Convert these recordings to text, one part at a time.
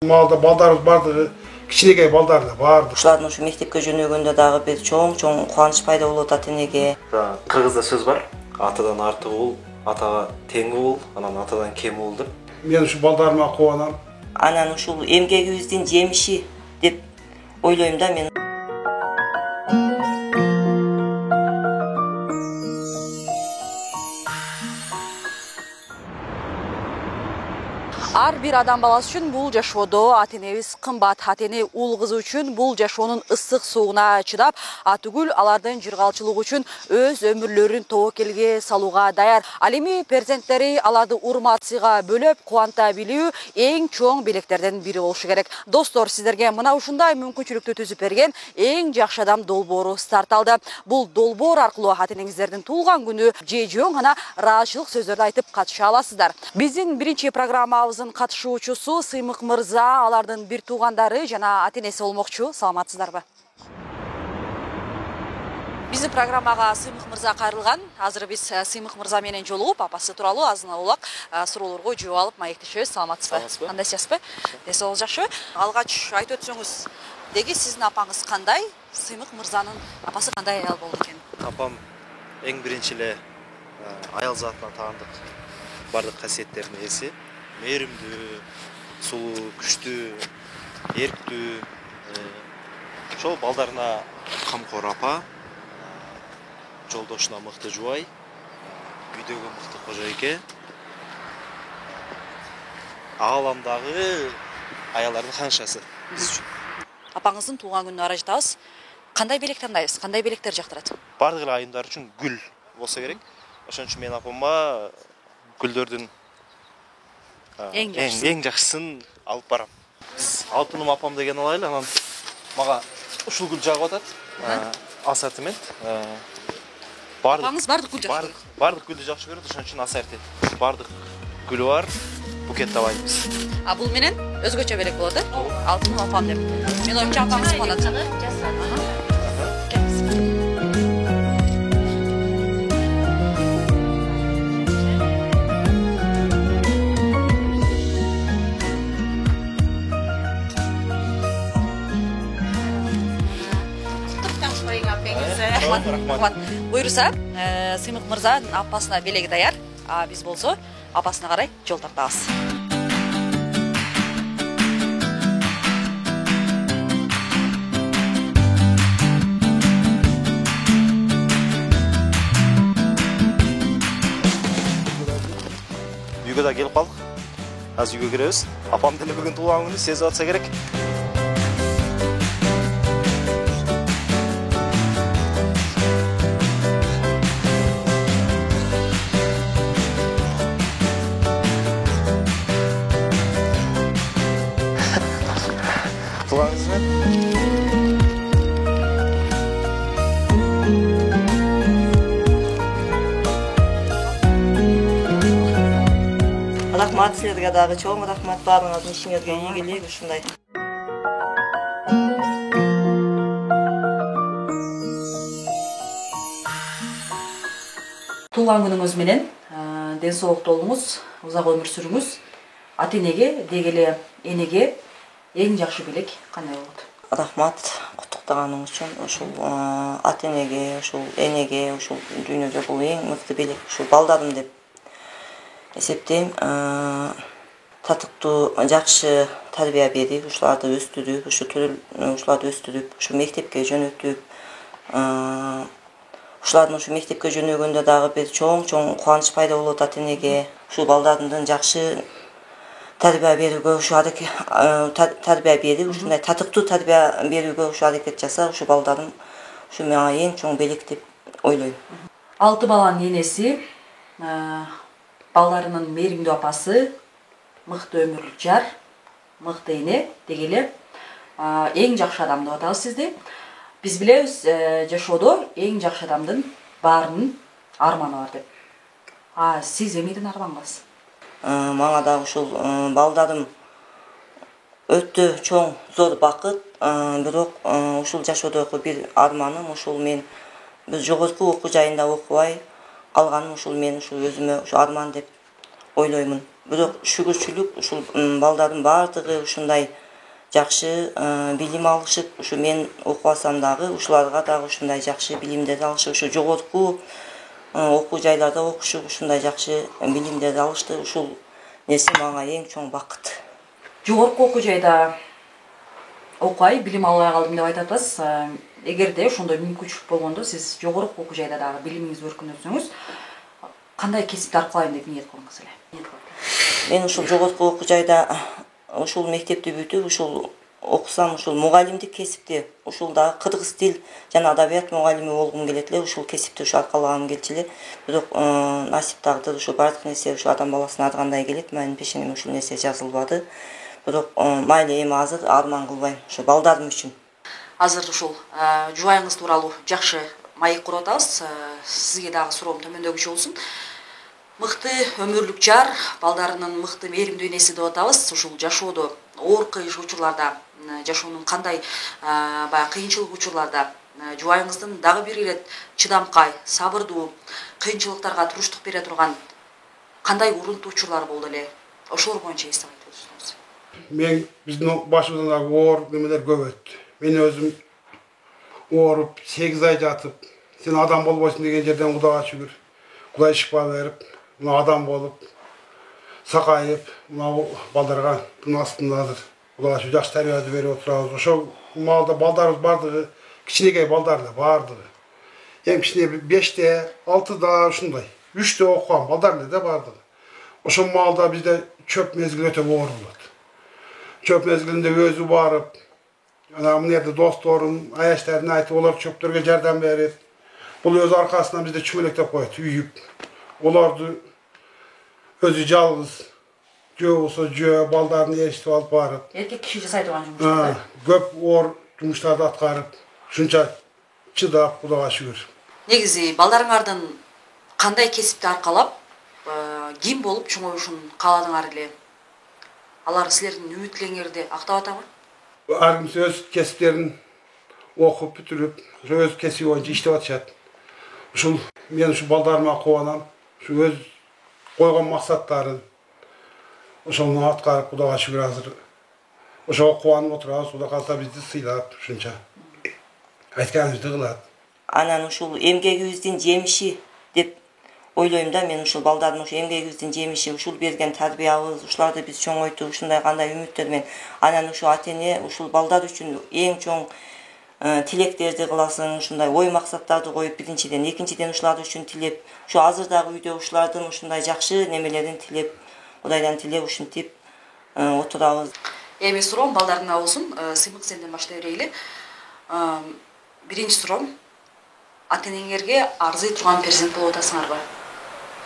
Малда балдарыбыз барды, кичинекей балдар да барды. Ушулардын ушу мектепке жөнөгөндө дагы бир чоң кубаныч пайда болот ата энеге. Кыргызда сөз бар. Атадан артык уул, атага тең уул, анан атадан кем уул деп. Мен ушу балдарыма кубанам. Анан ушул эмгегибиздин жемиши деп ойлойм да мен. Ар бир адам баласы үчүн бул жашоодо ата энебиз кымбат. Ата эне уул кызы үчүн бул жашоонун ысык сууна чыдап, түгүл алардын жыргалчылыгы үчүн өз өмүрлөрүн тобокелге салууга даяр. Ал эми перзенттери аларды урмат-сыйга бөлөп, кубанта билүү эң чоң белектерден бири болушу керек. Достор, сиздерге мына ушундай мүмкүнчүлүктү түзүп берген эң жакшы адам долбоору старт алды. Бул долбоор аркылуу ата энеңиздердин туулган күнү же жөн гана ыраазычылык сөздөрдү айтып катыша аласыздар. Биздин биринчи программабыздын катышуучусу Сыймык мырза, алардын бир туугандары жана ата энеси болмокчу. Саламатсыздарбы? Биздин программага Сыймык мырза кайрылган. Азыр биз Сыймык мырза менен жолугуп, апасы тууралуу азын аулак суроолорго жооп алып маектешебиз. Саламатсызбы? Кандай сиңизби? Эс болуп жакшыбы? Алгач айтып өтсөңүз, деги сиздин апаңыз кандай? Сыймык мырзанын апасы кандай аял болду экен? Апам эң биринчи эле аял затына таандык бардык касиеттердин ээси. Мээримдүү, сулуу, күчтүү, эрктүү, ошол балдарына камкор апа, жолдошуна мыкты жубай, үйдөгү мыкты кожойке, ааламдагы аялдардын ханшасы биз үчүн. Апаңыздын туулган күнүнө карай жатабыз. Кандай белек тандайбыз? Кандай белектер жактырат? Бардык эле айымдар үчүн гүл болсо керек. Ошон үчүн мен апама гүлдөрдүн эң жакшысын алып барам. Биз алтыным апам деген алайлы, анан мага ушул гүл жагып атат. Ассортимент. Апаңыз бардык гүл жакшы көрөт. Бардык гүлдү жакшы көрөт, ошон үчүн ассортимент. Бардык гүлү бар, букет табайбыз. Бул менен өзгөчө белек болот, алтыным апам деп. Мен оюмча апаңыз кубанат. Буйруса, Сыймык мырза апасына белеги даяр, биз болсо апасына карай жол тартабыз. Үйгө да келип калдык. Азыр үйгө киребиз. Апам деле бүгүн туулган күнү сезип атса керек. Рахмат силерге дагы, чоң рахмат баарыңыздын ишиңерге ийгилик ушундай. Туулган күнүңүз менен ден соолуктуу болуңуз, узак өмүр сүрүңүз. Ата энеге, деги эле энеге эң жакшы белек кандай болот? Рахмат куттуктаганың үчүн. Ушул ата энеге, ушул энеге, ушул дүйнөдө бул эң мыкты белек, ушул балдарым деп эсептейм. Татыктуу, жакшы тарбия берип, ушуларды өстүрүп, ушуларды өстүрүп, ушу мектепке жөнөтүп, ушулардын ушу мектепке жөнөгөндө дагы бир чоң кубаныч пайда болот ата энеге. Ушул балдардын жакшы тарбия берүүгө, тарбия берип, ушундай татыктуу тарбия берүүгө ушу аракет жаса, ушу балдарым ушу мага эң чоң белек деп ойлойм. 6 баланын энеси, балдарынын мээримдүү апасы, мыкты өмүр жар, мыкты эне, деги эле эң жакшы адам деп атабыз сизди. Биз билебиз, жашоодо эң жакшы адамдын баарынын арманы бар деп. Сиз эмнеден армангансыз? Мага да ушул балдарым өтө чоң зор бакыт, бирок ушул жашоодогу бир арманым, ушул мен жогорку окуу жайында окубай калганым, ушул мен ушул өзүмө ушу арман деп ойлоймун. Бирок шүгүрчүлүк ушул балдардын баардыгы ушундай жакшы билим алышып, ушу мен окуп алсам дагы ушуларга дагы ушундай жакшы билимдерди алышып, ушу жогорку окуу жайларда окушуп ушундай жакшы билимдерди алышты. Ушул нерсе мага эң чоң бакыт. Жогорку окуу жайда окуй, билим албай калдым деп айтып атасыз. Эгерде ошондой мүмкүнчүлүк болгондо, сиз жогорку окуу жайда дагы билимиңизди өркүндөтсөңүз, кандай кесипти аркалайм деп ниет кылдыңыз эле? Мен ушул жогорку окуу жайда ушул мектепти бүтүп, ушул окусам, ушул мугалимдик кесипти, ушул дагы кыргыз тил жана адабият мугалими болгум келет эле, ушул кесипти ушу аркалагым келчү эле. Бирок насип тагдыр ушу бардык нерсе ушу адам баласына ар кандай келет. Менин пешенеме ушул нерсе жазылбады. Бирок майли эми азыр арман кылбайм ушу балдарым үчүн. Азыр ушул жубайыңыз тууралуу жакшы маек куруп атабыз. Сизге дагы суроом төмөндөгүчө болсун. Мыкты өмүрлүк жар, балдарынын мыкты мээримдүү энеси деп атабыз. Ушул жашоодо оор кыйыш учурларда, жашоонун кандай баягы кыйынчылык учурларда жубайыңыздын дагы бир ирет чыдамкай, сабырдуу, кыйынчылыктарга туруштук бере турган кандай урунтуу учурлар болду эле? Ошолор боюнча эстеп айтып өтсөңүз. Мен биздин башыбыздан дагы оор немелер көп өттү. Мен өзүм ооруп 8 ай жатып, сен адам болбойсуң деген жерден Кудайга шүгүр. Кудай шифа берип, мына адам болуп, сакайып, мына балдарга тын астында азыр Кудайга шүгүр жакшы тарбияды берип отурабыз. Ошол маалда балдарыбыз бардыгы, кичинекей балдар эле бардыгы. Эми кичине 5-те, 6-да ушундай, 3-те окуган балдар эле да бардыгы. Ошол маалда бизде чөп мезгил өтө оор болот. Чөп мезгилинде өзү барып, ана мына жерде досторум, аяштарын айтып, олар чөптөргө жардам берип, бул өз аркасынан бизде чүмөлөктөп коет, үйүп. Оларды өзү жалгыз жөө болсо жөө балдарын ээрчитип алып барып, Эркек киши жасай турган жумуштар. көп оор жумуштарды аткарып, ушунча чыдап, Кудайга шүгүр. Негизи балдарыңардын кандай кесипти аркалап, ким болуп чоңоюшун кааладыңар эле? Алар силердин үмүтлөрүңөрдү актап атабы? Ар ким өз кесиптерин окуп бүтүрүп, өз кесиби боюнча иштеп атышат. Ушул мен ушу балдарыма кубанам. Ушу өз койгон максаттарын ошону аткарып, Кудайга шүгүр азыр. Ошого кубанып отурабыз, Кудай калса бизди сыйлап, ушунча айтканыбызды кылат. Анан ушул эмгегибиздин жемиши деп ойлойм да. Мен ушул балдардын ушу эмгегибиздин жемиши, ушул берген тарбиябыз, ушуларды биз чоңойтуп, ушундай кандай үмүттөр менен анан ушу ата-эне ушул балдар үчүн эң чоң тилектерди кыласың, ушундай ой максаттарды коюп, биринчиден, экинчиден ушулар үчүн тилеп, ушу азыр дагы үйдө ушулардын ушундай жакшы немелерин тилеп, Кудайдан тилеп ушинтип отурабыз. Эми суроом балдарыңа болсун. Сыймык сенден баштай берели. Биринчи суроом, ата-энеңерге арзый турган перзент болуп атасыңарбы?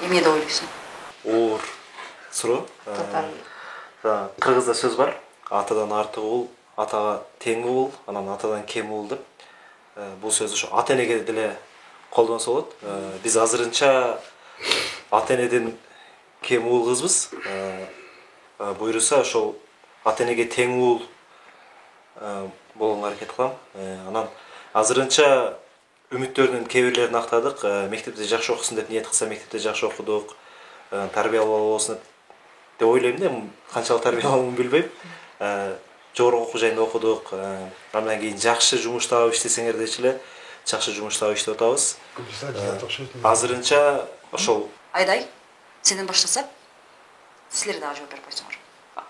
Эмне деп ойлойсуң? Оор суроо. Кыргызда сөз бар. Атадан артык уул, атага тең уул, анан атадан кем уул деп. Бул сөз ушу ата-энеге деле колдонсо болот. Биз азырынча ата-энеден кем уул кызбыз. Буйруса ошол ата-энеге тең уул болгонго аракет кылам. Анан азырынча үмүттөрдүн кээ бирлерин актадык. Мектепте жакшы окусун деп ниет кылса, мектепте жакшы окудук. Тарбиялуу болсун деп ойлойм да. Канчалык тарбиялууmun билбейм. Жогорку окуу жайында окудук. Андан кийин жакшы жумуш таап иштесеңер дечи эле, жакшы жумуш таап иштеп атабыз. Азырынча ошол. Айдай, сенден баштасак, силер дагы жооп берип койсоңор.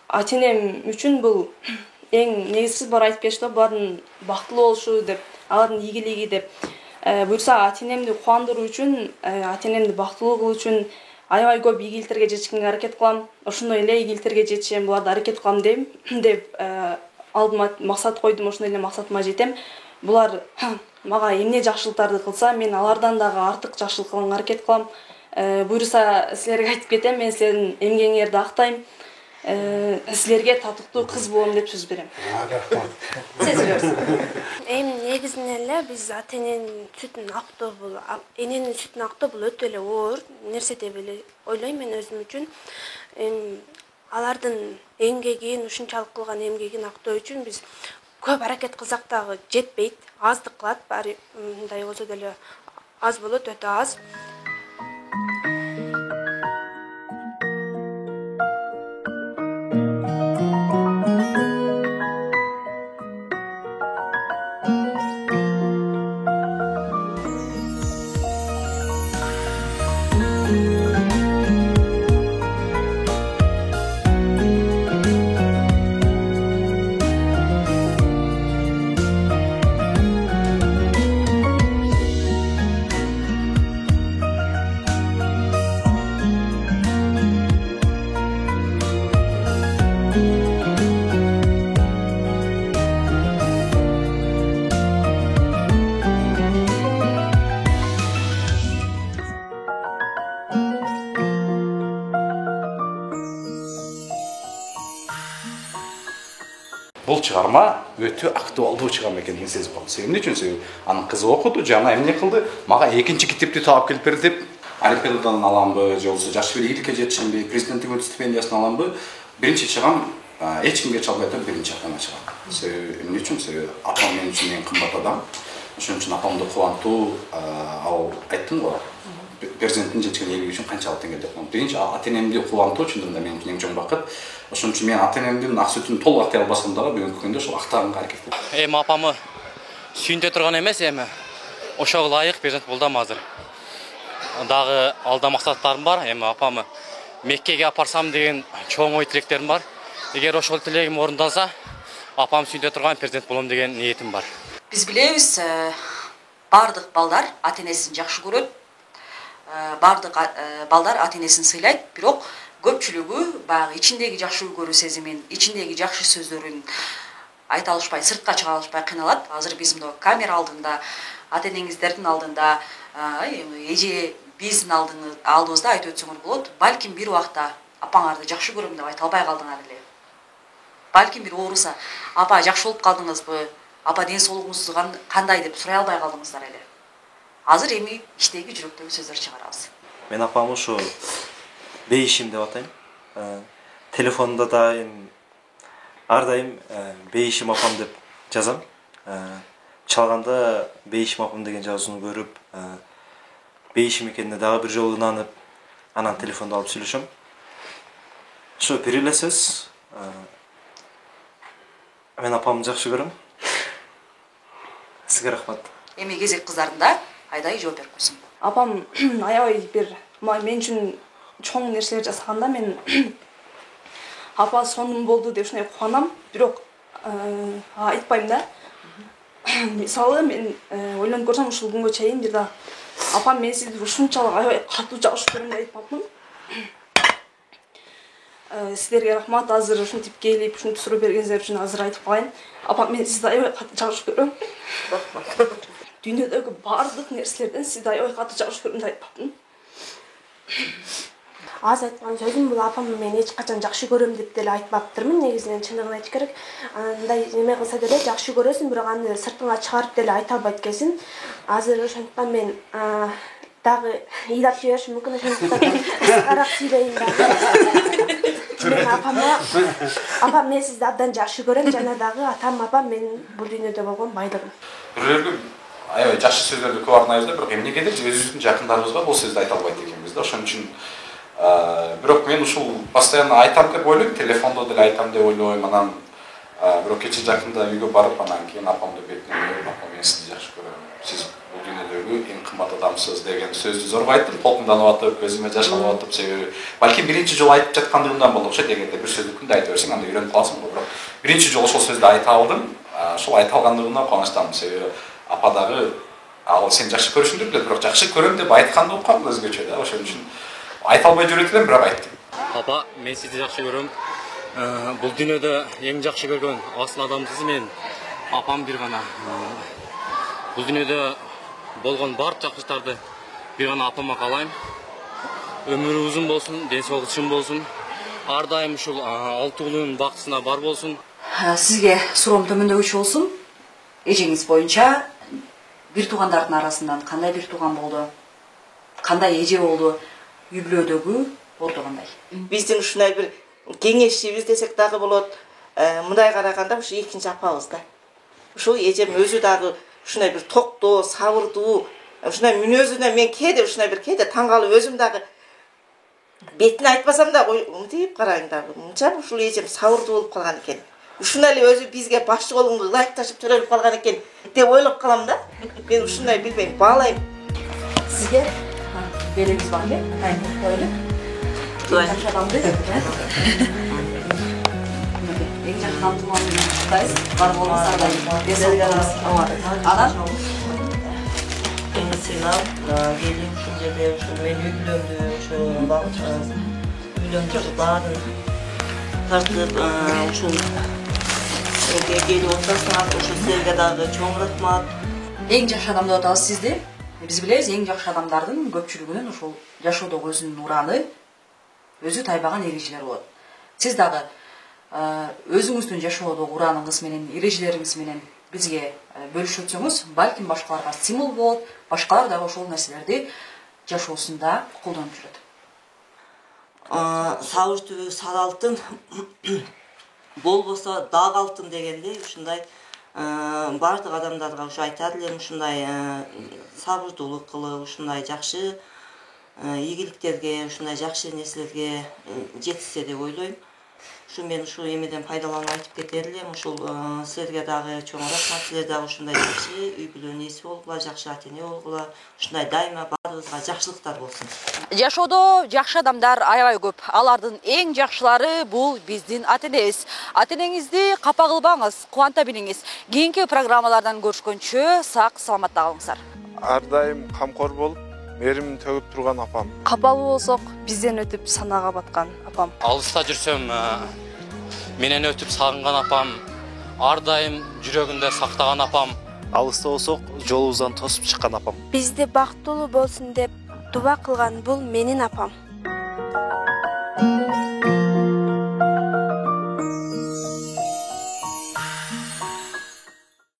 Ата-энем үчүн бул эң негизсиз бар айтып кетти, булардын бактылуу болушу деп, алардын ийгилиги деп. Буюрса ата-энемди кубандыруу үчүн, ата-энемди бактылуу кылуу үчүн аябай көп ийгиликтерге жетишкенге аракет кылам. Ошондой эле ийгиликтерге жетишем, буларды аракет кылам деп алдыма максат койдум, ошондой эле максатыма жетем. Булар мага эмне жакшылыктарды кылса, мен алардан дагы артык жакшылык кылганга аракет кылам. Буюрса силерге айтып кетем, мен силердин эмгегиңерди актайм. Силерге татыктуу кыз болом деп сөз берем. Эми негизинен эле биз ата-эненин сүтүн актоо бул, эненин сүтүн актоо бул өтө эле оор нерсе деп эле ойлойм мен өзүм үчүн. Алардын эмгегин, ушунчалык кылган эмгегин актоо үчүн биз көп аракет кылсак дагы жетпейт, аздык кылат, баары мындай болсо деле аз болот, өтө аз. Бұл чыгарма өтө актуалдуу чыгарма экенин сезип калдым. Эмне үчүн? Себеби анын кызы окуду, жана эмне кылды? Мага экинчи китепти таап келип бер деп, олимпиададан аламбы, же болбосо жакшы бир ийгиликке жетишимби, президенттик өтүү стипендиясын аламбы, биринчи чыгам эч кимге чалбай туруп биринчи апама чыгам. Себеби эмне үчүн? Себеби апам мен үчүн эң кымбат адам. Ошон үчүн апамды кубантуу, ал айттым го. Перзенттин жеткен элиги үчүн канчалык теңге деп коем. Биринчи ата-энемди кубантуу үчүн да менин эң чоң бакыт. Ошон үчүн мен ата-энемдин ак сүтүн толук актай албасам дагы бүгүнкү күндө ошол актарганга аракет кылдым. Эми апамы сүйүнтө турган эмес, эми ошого ылайык перзент болдум азыр. Дагы алда максаттарым бар. Эми апамы Меккеге апарсам деген чоң ой тилектерим бар. Эгер ошол тилегим орундалса, апам сүйүнтө турган перзент болом деген ниетим бар. Биз билебиз, бардык балдар ата-энесин жакшы көрөт. Бардык балдар ата-энесин сыйлайт, бирок көпчүлүгү баягы ичиндеги жакшы көрүү сезимин, ичиндеги жакшы сөздөрүн айта алышпай, сыртка чыга алышпай кыйналат. Азыр биз мына камера алдында, ата-энеңиздердин алдында, эже биздин алдыбызда айтып өтсөңөр болот. Балким бир убакта апаңарды жакшы көрөм деп айта албай калдыңар эле. Балким бир ооруса, апа жакшы болуп калдыңызбы? Апа ден соолугуңуз кандай деп сурай албай калдыңыздар эле. Азыр эми иштеги жүрөктөгү сөздөр чыгарабыз. Мен апам ушу бейишим деп атайм. Телефонда да ар дайым бейишим апам деп жазам. Чалганда бейишим апам деген жазууну көрүп, бейишим экенине дагы бир жолу ынанып, анан телефонду алып сүйлөшөм. Ошо бир эле сөз. Мен апамды жакшы көрөм. Сизге рахмат. Эми кезек кыздарында Айдай жооп берип койсун. Апам аябай бир мен үчүн чоң нерселер жасаганда мен апа сонун болду деп ушундай кубанам. Бирок айтпайм да. Мисалы мен ойлонуп көрсөм ушул күнгө чейин бир да апам мен сизди ушунчалык аябай катуу жакшы көрөм деп айтпапмын. Сиздерге рахмат, азыр ушинтип келип, ушинтип суроо бергениңиздер үчүн азыр айтып калайын. Апам мен сизди аябай катуу жакшы көрөм. Дүйнөдөгү бардык нерселерден сизди аябай катуу жакшы көрөм деп айтпапмын. Аз айткан сөзүм бул апамды мен эч качан жакшы көрөм деп деле айтпаптырмын. Негизинен чындыгын айтыш керек. Андай неме кылса деле жакшы көрөсүң, бирок аны сыртыңа чыгарып деле айта албайт экенсиң. Азыр ошондуктан мен дагы ыйлап жиберишим мүмкүн, ошондуктан кыскараак сүйлөйүн дагы. Мен апам мен сизди абдан жакшы көрөм, жана дагы атам апам менин бул дүйнөдө болгон байлыгым. Бирлерге аябай жакшы сөздөрдү көп арнайбыз да, бирок эмнегедир өзүбүздүн жакындарыбызга бул сөздү айта албайт экенбиз да. Ошон үчүн бирок мен ушул постоянно айтам деп ойлойм, телефондо деле айтам деп ойлойм. Анан бирок кече жакында үйгө барып, анан кийин апамды бетине көрүп, апа мен сизди жакшы көрөм. Сиз бул дүйнөдөгү эң кымбат адамсыз деген сөздү зорго айттым, толкунданып атып, көзүмө жаш алып атып, себеби балким биринчи жолу айтып жаткандыгымдан болду окшойт. Эгерде бир сөздү күндө айта берсең, анда үйрөнүп каласың го. Бирок биринчи жолу ошол сөздү айта алдым. Ошол айта алгандыгымдан кубанычтамын, себеби апа дагы ал сен жакшы көрүшүңдүр билет, бирок жакшы көрөм деп айтканды угуп калдым өзгөчө да. Ошон үчүн айта албай жүрөт элем, бирок айттым. Апа, мен сизди жакшы көрөм. Бул дүйнөдө эң жакшы көргөн асыл адамсыз мен апам бир гана. Бул дүйнөдө болгон бардык жакшылыктарды бир гана апама каалайм. Өмүрү узун болсун, ден соолугу чың болсун. Ар дайым ушул алты уулунун бактысына бар болсун. Сизге суроом төмөндөгүчү болсун. Эжеңиз боюнча бир туугандардын арасынан кандай бир тууган болду? Кандай эже болду? Үй бүлөдөгү орду кандай? Биздин ушундай бир кеңешчибиз десек дагы болот. Мындай караганда ушу экинчи апабыз да. Ушул эжем өзү дагы ушундай бир токтоо, сабырдуу, ушундай мүнөзүнө мен кээде ушундай бир кээде таң калып өзүм дагы бетине айтпасам да мынтип карайм дагы. Мынча ушул эжем сабырдуу болуп калган экен. Ушуна эле өзү бизге башчы болгонго ылайыкташып төрөлүп калган экен деп ойлоп калам да. Мен ушундай билбейм, баалайм. Сизге белеңиз барбы? Коелу. Жакшы адамды. Эң жакшы адамды куттайбыз. Бар болмаса да анан сыйлап, келип ушул жерде ушул мен үй бүлөмдү, ошо үйлөндү баарын тартып, ушул келип отурсаңар, ошо силерге дагы чоң рахмат. Эң жакшы адам деп атабыз сизди. Биз билебиз, эң жакшы адамдардын көпчүлүгүнүн ушул жашоодогу өзүнүн ураны, өзү тайбаган эрежелер болот. Сиз дагы өзүңүздүн жашоодогу ураныңыз менен, эрежелериңиз менен бизге бөлүшүп өтсөңүз, балким башкаларга стимул болот, башкалар дагы ошол нерселерди жашоосунда колдонуп жүрөт. Сабыр түбү сары алтын болбосо дагы алтын дегендей ушундай бардык адамдарга ушу айтар элем, ушундай сабырдуулук кылып, ушундай жакшы ийгиликтерге, ушундай жакшы нерселерге жетишсе деп ойлойм. Ушу мен ушу эмеден пайдаланып айтып кетер элем. Ушул силерге дагы чоң рахмат. Силер дагы ушундай жакшы үй бүлөнүн ээси болгула, жакшы ата-эне болгула. Ушундай дайыма баарыбызга жакшылыктар болсун. Жашоодо жакшы адамдар аябай көп. Алардын эң жакшылары бул биздин ата-энебиз. Ата-энеңизди капа кылбаңыз, кубанта билиңиз. Кийинки программалардан көрүшкөнчө сак саламатта калыңыздар. Ар дайым камкор болуп, меримин төгүп турган апам. Капалуу болсок, бизден өтүп санага баткан апам. Алыста жүрсөм, менен өтүп сагынган апам, ар дайым жүрөгүндө сактаган апам. Алыста болсок, жолубуздан тосуп чыккан апам. Бизди бактылуу болсун деп дуба кылган бул менин апам.